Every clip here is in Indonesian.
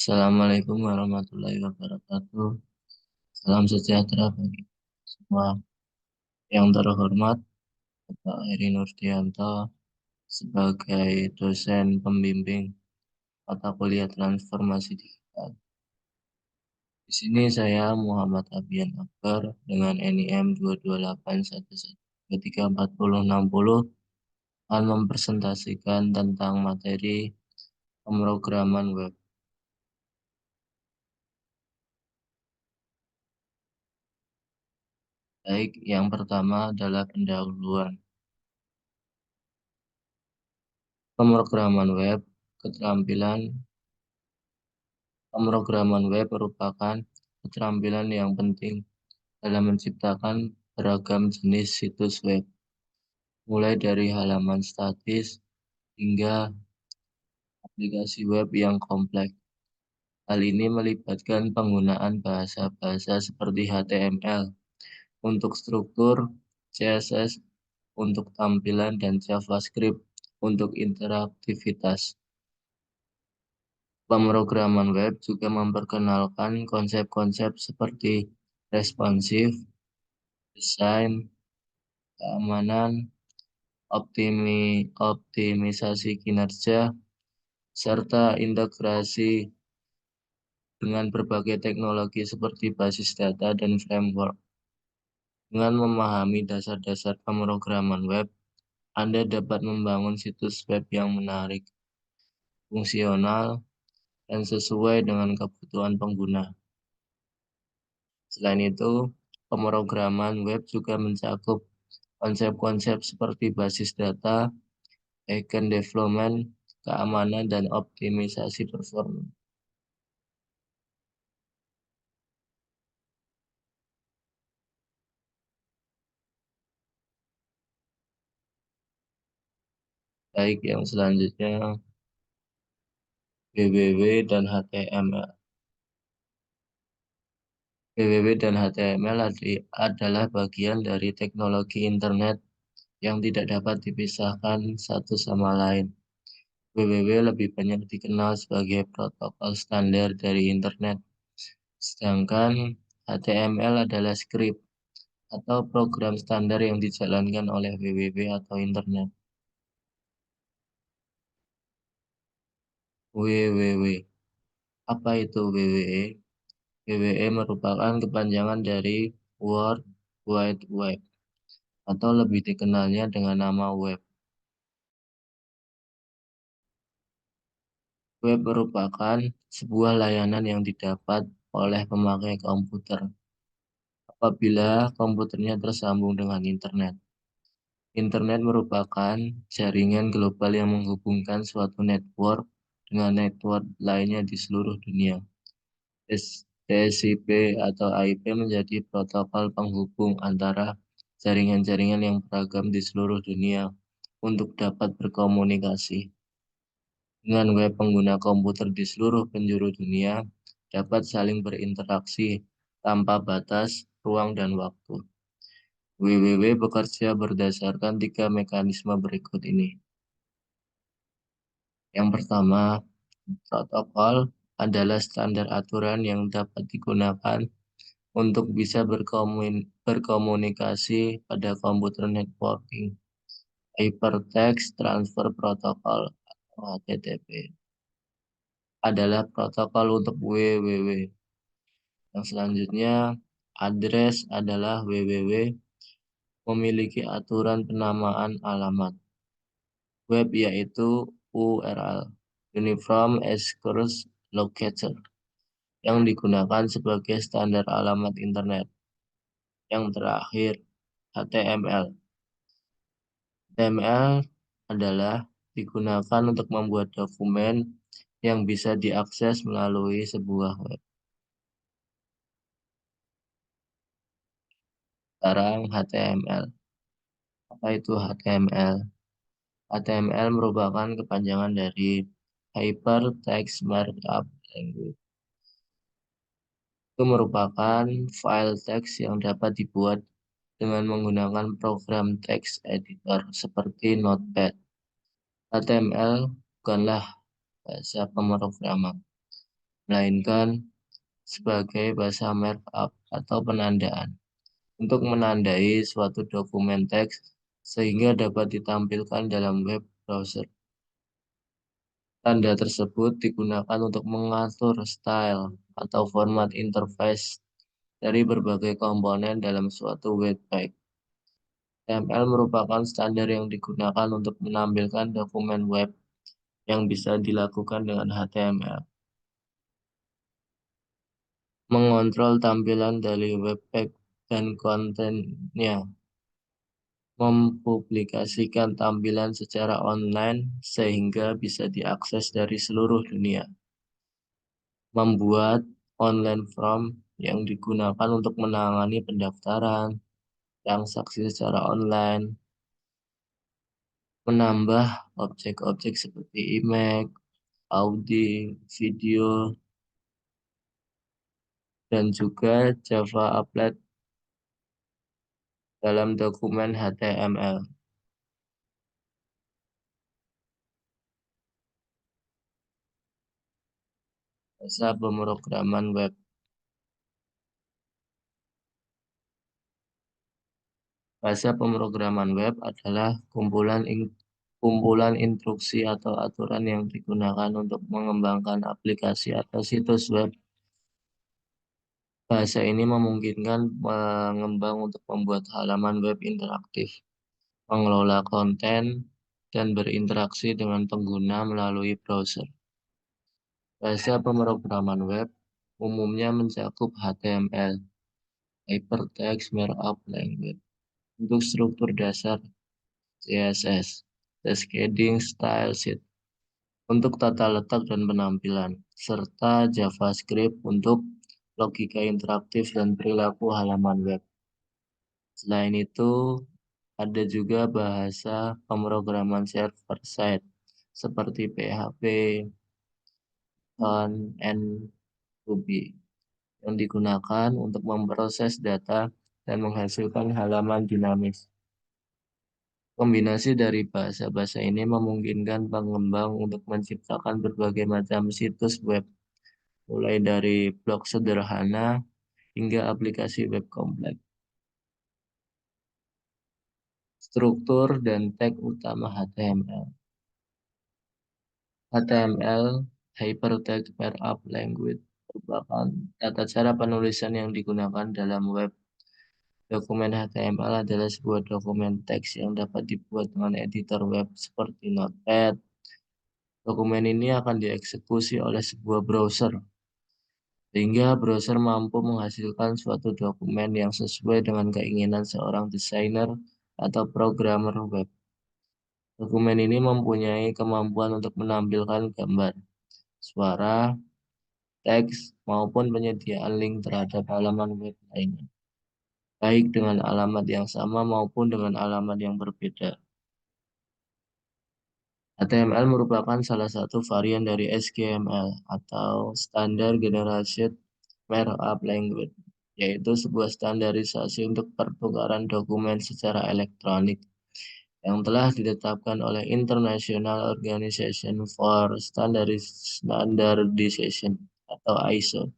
Assalamualaikum warahmatullahi wabarakatuh. Salam sejahtera bagi semua. Yang terhormat, Bapak Heri Nurdianto sebagai dosen pembimbing mata kuliah transformasi digital. Di sini saya Muhammad Abian Akbar dengan NIM 22811234060 akan mempresentasikan tentang materi pemrograman web. Baik, yang pertama adalah pendahuluan. Pemrograman web, keterampilan Pemrograman web merupakan keterampilan yang penting dalam menciptakan beragam jenis situs web, mulai dari halaman statis hingga aplikasi web yang kompleks. Hal ini melibatkan penggunaan bahasa-bahasa seperti HTML untuk struktur, CSS untuk tampilan, dan JavaScript untuk interaktivitas. Pemrograman web juga memperkenalkan konsep-konsep seperti responsif, desain, keamanan, optimisasi kinerja, serta integrasi dengan berbagai teknologi seperti basis data dan framework. Dengan memahami dasar-dasar pemrograman web, Anda dapat membangun situs web yang menarik, fungsional, dan sesuai dengan kebutuhan pengguna. Selain itu, pemrograman web juga mencakup konsep-konsep seperti basis data, backend development, keamanan, dan optimisasi performa. Baik, yang selanjutnya WWW dan HTML. WWW dan HTML adalah bagian dari teknologi internet yang tidak dapat dipisahkan satu sama lain. WWW lebih banyak dikenal sebagai protokol standar dari internet, sedangkan HTML adalah skrip atau program standar yang dijalankan oleh WWW atau internet. WWW. Apa itu WWE? WWE merupakan kepanjangan dari World Wide Web atau lebih dikenalnya dengan nama web. Web merupakan sebuah layanan yang didapat oleh pemakai komputer apabila komputernya tersambung dengan internet. Internet merupakan jaringan global yang menghubungkan suatu network dengan network lainnya di seluruh dunia. TCP atau IP menjadi protokol penghubung antara jaringan-jaringan yang beragam di seluruh dunia untuk dapat berkomunikasi. Dengan web, pengguna komputer di seluruh penjuru dunia dapat saling berinteraksi tanpa batas, ruang, dan waktu. WWW bekerja berdasarkan tiga mekanisme berikut ini. Yang pertama, protokol adalah standar aturan yang dapat digunakan untuk bisa berkomunikasi pada komputer networking. Hypertext Transfer Protocol atau HTTP adalah protokol untuk WWW. Yang selanjutnya, address adalah WWW memiliki aturan penamaan alamat web yaitu URL, Uniform Address Locator, yang digunakan sebagai standar alamat internet. Yang terakhir, HTML. HTML adalah digunakan untuk membuat dokumen yang bisa diakses melalui sebuah web. Sekarang HTML. Apa itu HTML? HTML merupakan kepanjangan dari Hypertext Markup Language. Itu merupakan file teks yang dapat dibuat dengan menggunakan program text editor seperti Notepad. HTML bukanlah bahasa pemrograman, melainkan sebagai bahasa markup atau penandaan untuk menandai suatu dokumen teks sehingga dapat ditampilkan dalam web browser. Tanda tersebut digunakan untuk mengatur style atau format interface dari berbagai komponen dalam suatu web page. HTML merupakan standar yang digunakan untuk menampilkan dokumen web yang bisa dilakukan dengan HTML. Mengontrol tampilan dari web page dan kontennya. Mempublikasikan tampilan secara online sehingga bisa diakses dari seluruh dunia. Membuat online form yang digunakan untuk menangani pendaftaran, transaksi secara online, menambah objek-objek seperti image, audio, video, dan juga Java Applet dalam dokumen HTML. Bahasa pemrograman web. Bahasa pemrograman web adalah kumpulan instruksi atau aturan yang digunakan untuk mengembangkan aplikasi atau situs web. Bahasa ini memungkinkan pengembang untuk membuat halaman web interaktif, mengelola konten, dan berinteraksi dengan pengguna melalui browser. Bahasa pemrograman web umumnya mencakup HTML, Hypertext Markup Language, untuk struktur dasar CSS, cascading style sheet untuk tata letak dan penampilan, serta JavaScript untuk logika interaktif dan perilaku halaman web. Selain itu, ada juga bahasa pemrograman server-side seperti PHP, and Ruby yang digunakan untuk memproses data dan menghasilkan halaman dinamis. Kombinasi dari bahasa-bahasa ini memungkinkan pengembang untuk menciptakan berbagai macam situs web, mulai dari blog sederhana hingga aplikasi web kompleks. Struktur dan tag utama HTML. HTML, Hypertext Markup Language, merupakan tata cara penulisan yang digunakan dalam web. Dokumen HTML adalah sebuah dokumen teks yang dapat dibuat dengan editor web seperti Notepad. Dokumen ini akan dieksekusi oleh sebuah browser, sehingga browser mampu menghasilkan suatu dokumen yang sesuai dengan keinginan seorang desainer atau programmer web. Dokumen ini mempunyai kemampuan untuk menampilkan gambar, suara, teks, maupun penyediaan link terhadap halaman web lainnya, baik dengan alamat yang sama maupun dengan alamat yang berbeda. HTML merupakan salah satu varian dari SGML atau Standard Generation Markup Language, yaitu sebuah standarisasi untuk pertukaran dokumen secara elektronik yang telah ditetapkan oleh International Organization for Standardization atau ISO.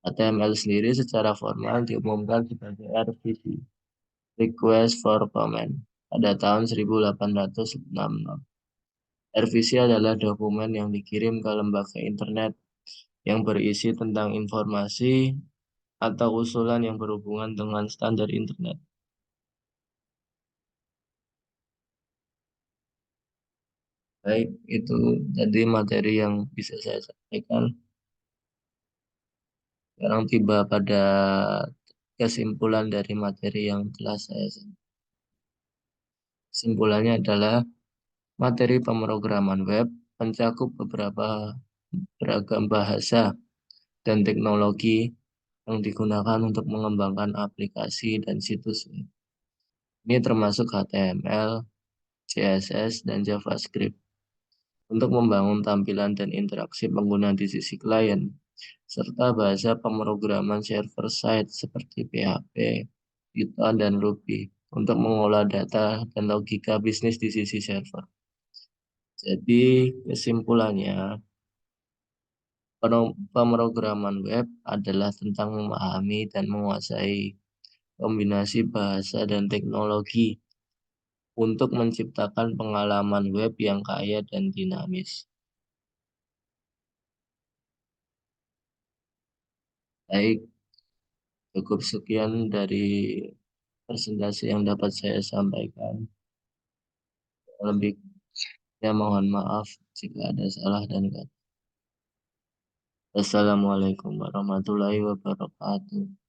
HTML sendiri secara formal diumumkan sebagai RVC, Request for Comment, pada tahun 1866. RVC adalah dokumen yang dikirim ke lembaga internet yang berisi tentang informasi atau usulan yang berhubungan dengan standar internet. Baik, itu jadi materi yang bisa saya sampaikan. Sekarang tiba pada kesimpulan dari materi yang telah saya sampaikan. Kesimpulannya adalah materi pemrograman web mencakup beberapa beragam bahasa dan teknologi yang digunakan untuk mengembangkan aplikasi dan situs web. Ini termasuk HTML, CSS, dan JavaScript untuk membangun tampilan dan interaksi pengguna di sisi klien, serta bahasa pemrograman server-side seperti PHP, Python, dan Ruby untuk mengolah data dan logika bisnis di sisi server. Jadi kesimpulannya, Pemrograman web adalah tentang memahami dan menguasai kombinasi bahasa dan teknologi untuk menciptakan pengalaman web yang kaya dan dinamis. Baik, cukup sekian dari presentasi yang dapat saya sampaikan. Lebihnya mohon maaf jika ada salah dan kata. Wassalamualaikum warahmatullahi wabarakatuh.